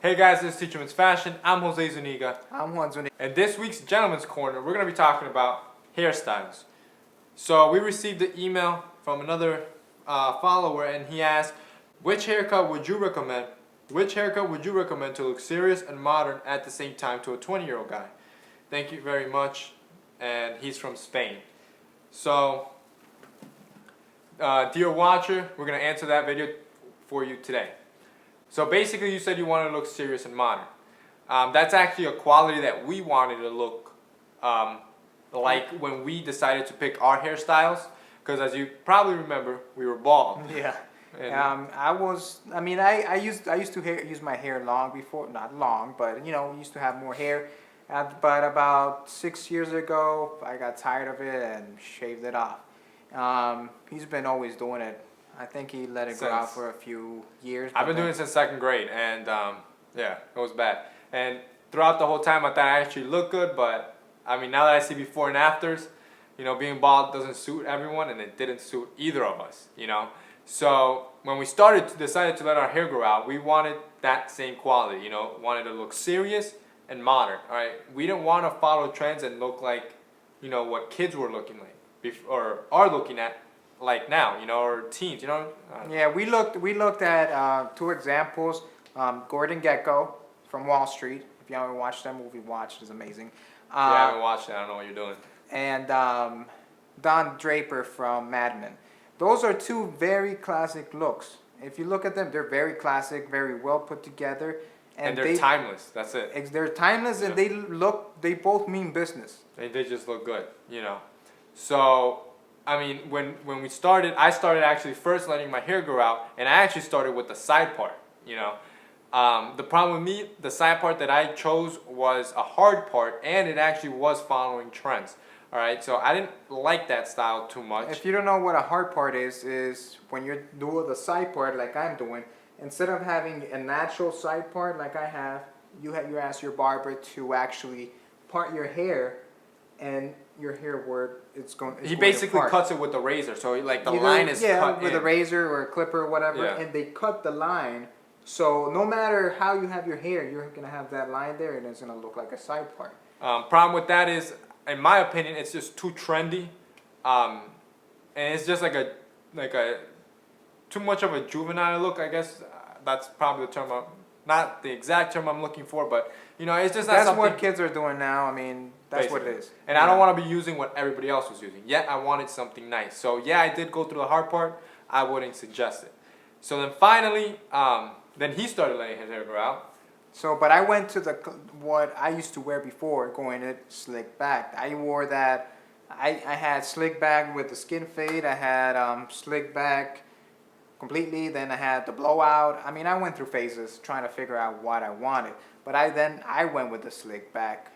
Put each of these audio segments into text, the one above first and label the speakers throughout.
Speaker 1: Hey guys, this is Teacherman's Fashion. I'm Jose Zuniga.
Speaker 2: I'm Juan Zuniga.
Speaker 1: And this week's Gentleman's Corner, we're going to be talking about hairstyles. So we received an email from another follower, and he asked, which haircut would you recommend? Which haircut would you recommend to look serious and modern at the same time to a 20-year-old guy? Thank you very much. And he's from Spain. So, dear watcher, we're going to answer that video for you today. So basically you said you wanted to look serious and modern. That's actually a quality that we wanted to look like when we decided to pick our hairstyles. Because as you probably remember, we were bald.
Speaker 2: Yeah.
Speaker 1: And
Speaker 2: I used to use my hair long before, not long, but we used to have more hair. But about 6 years ago, I got tired of it and shaved it off. He's been always doing it. I think he let it grow out for a few years.
Speaker 1: I've been doing it since 2nd grade, and yeah, it was bad. And throughout the whole time, I thought I actually looked good, but I mean, now that I see before and afters, being bald doesn't suit everyone, and it didn't suit either of us, So when we decided to let our hair grow out, we wanted that same quality, wanted to look serious and modern, all right? We didn't want to follow trends and look like, what kids were looking like, or are looking at like now, or teens,
Speaker 2: Yeah, we looked at 2 examples. Gordon Gekko from Wall Street. If you haven't watched that movie, watch it. It's amazing.
Speaker 1: If you haven't watched it, I don't know what you're doing.
Speaker 2: And Don Draper from Mad Men. Those are 2 very classic looks. If you look at them, they're very classic, very well put together.
Speaker 1: And they're timeless, that's it.
Speaker 2: They're timeless, and they both mean business.
Speaker 1: They just look good, So, I mean, when we started, I started actually first letting my hair grow out, and I actually started with the side part, The problem with me, the side part that I chose was a hard part, and it actually was following trends. All right, so I didn't like that style too much.
Speaker 2: If you don't know what a hard part is when you're doing the side part like I'm doing, instead of having a natural side part like I have, you ask your barber to actually part your hair, and your hair where it's going.
Speaker 1: He basically cuts it with a razor, so like the line is cut
Speaker 2: with
Speaker 1: in.
Speaker 2: a razor or a clipper or whatever,
Speaker 1: Yeah.
Speaker 2: and they cut the line. So no matter how you have your hair, you're gonna have that line there, and it's gonna look like a side part.
Speaker 1: Problem with that is, in my opinion, it's just too trendy, and it's just like a too much of a juvenile look. I guess that's probably the term. Not the exact term I'm looking for, but it's just
Speaker 2: that's what kids are doing now. I mean, that's
Speaker 1: basically
Speaker 2: what it is.
Speaker 1: And I don't want to be using what everybody else was using. Yet I wanted something nice. So yeah, I did go through the hard part. I wouldn't suggest it. So then finally, then he started letting his hair grow out.
Speaker 2: So, but I went to what I used to wear before, going it slick back. I wore that. I had slick back with the skin fade. I had slick back completely. Then I had the blowout. I mean, I went through phases trying to figure out what I wanted. But I went with the slick back.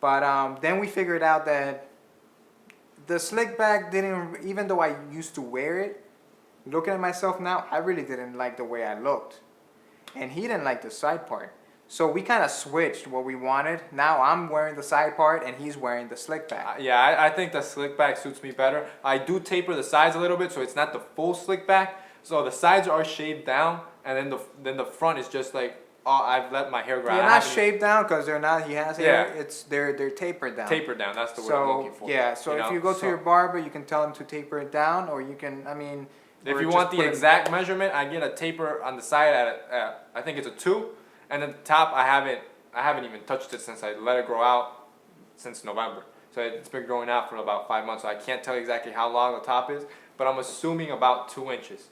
Speaker 2: But then we figured out that the slick back didn't, even though I used to wear it, looking at myself now, I really didn't like the way I looked. And he didn't like the side part. So we kind of switched what we wanted. Now I'm wearing the side part and he's wearing the slick back.
Speaker 1: Yeah, I think the slick back suits me better. I do taper the sides a little bit, so it's not the full slick back. So the sides are shaved down, and then the front is just like, I've let my hair grow out.
Speaker 2: They're not shaved down because they're not. He has hair.
Speaker 1: Yeah.
Speaker 2: They're tapered down.
Speaker 1: Tapered down. That's the word I'm looking for.
Speaker 2: Yeah. So if you go to your barber, you can tell him to taper it down, or you can. I mean,
Speaker 1: if you want the exact measurement, I get a taper on the side at I think it's a 2, and then the top I haven't even touched it since I let it grow out since November. So it's been growing out for about 5 months. So I can't tell you exactly how long the top is, but I'm assuming about 2 inches.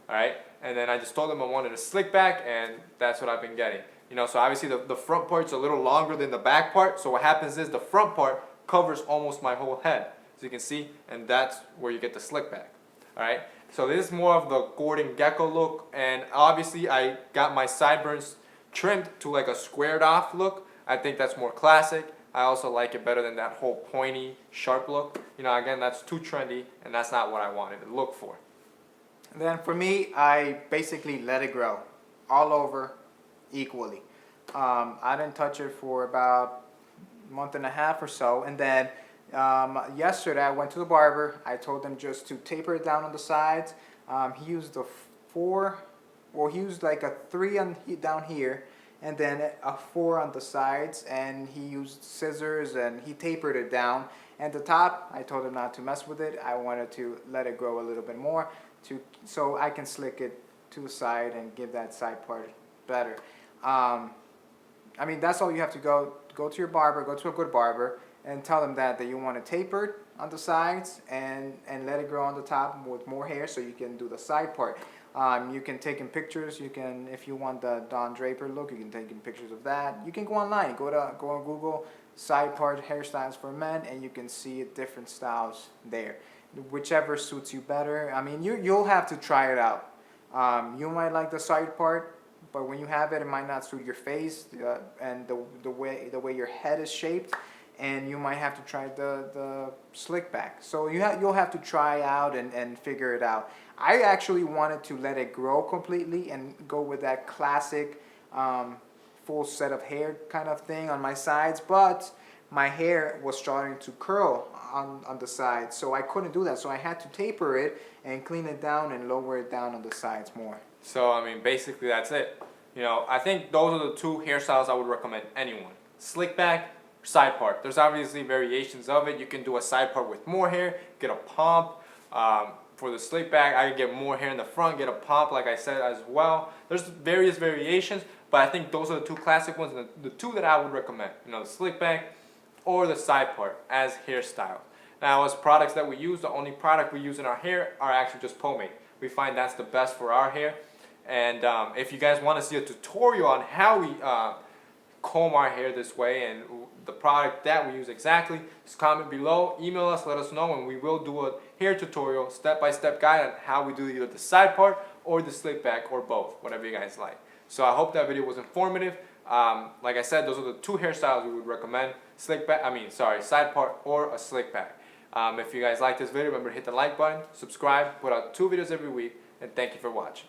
Speaker 1: All right, and then I just told him I wanted a slick back, and that's what I've been getting. So obviously the front part's a little longer than the back part. So what happens is the front part covers almost my whole head, so you can see, and that's where you get the slick back. All right, so this is more of the Gordon Gekko look, and obviously I got my sideburns trimmed to like a squared off look. I think that's more classic. I also like it better than that whole pointy, sharp look. Again, that's too trendy, and that's not what I wanted to look for.
Speaker 2: And then for me, I basically let it grow all over equally. I didn't touch it for about a month and a half or so. And then yesterday I went to the barber. I told him just to taper it down on the sides. He used he used like a 3 down here, and then a 4 on the sides, and he used scissors and he tapered it down. And the top, I told him not to mess with it. I wanted to let it grow a little bit more so I can slick it to the side and give that side part better. I mean, that's all you have to go to your barber, go to a good barber, and tell them that you want it tapered on the sides and let it grow on the top with more hair so you can do the side part. You can take in pictures. You can, if you want the Don Draper look, you can take in pictures of that. You can go online, go on Google, side part hairstyles for men, and you can see different styles there. Whichever suits you better. I mean, you'll have to try it out. You might like the side part, but when you have it, it might not suit your face and the way your head is shaped, and you might have to try the slick back. So you'll have to try out and figure it out. I actually wanted to let it grow completely and go with that classic full set of hair kind of thing on my sides, but my hair was starting to curl on the sides, so I couldn't do that. So I had to taper it and clean it down and lower it down on the sides more.
Speaker 1: So, I mean, basically that's it. You know, I think those are the two hairstyles I would recommend anyone. Slick back, side part. There's obviously variations of it. You can do a side part with more hair, get a pump. For the slick back, I can get more hair in the front, get a pump, like I said, as well. There's various variations, but I think those are the two classic ones, and the two that I would recommend. You know, the slick back or the side part as hairstyle. Now, as products that we use, the only product we use in our hair are actually just pomade. We find that's the best for our hair. And if you guys want to see a tutorial on how we comb our hair this way and the product that we use exactly, just comment below, email us, let us know, and we will do a hair tutorial, step-by-step guide on how we do either the side part or the slick back or both, whatever you guys like. So I hope that video was informative. Like I said, those are the two hairstyles we would recommend: slick back, side part or a slick back. If you guys like this video, remember to hit the like button, subscribe, put out 2 videos every week, and thank you for watching.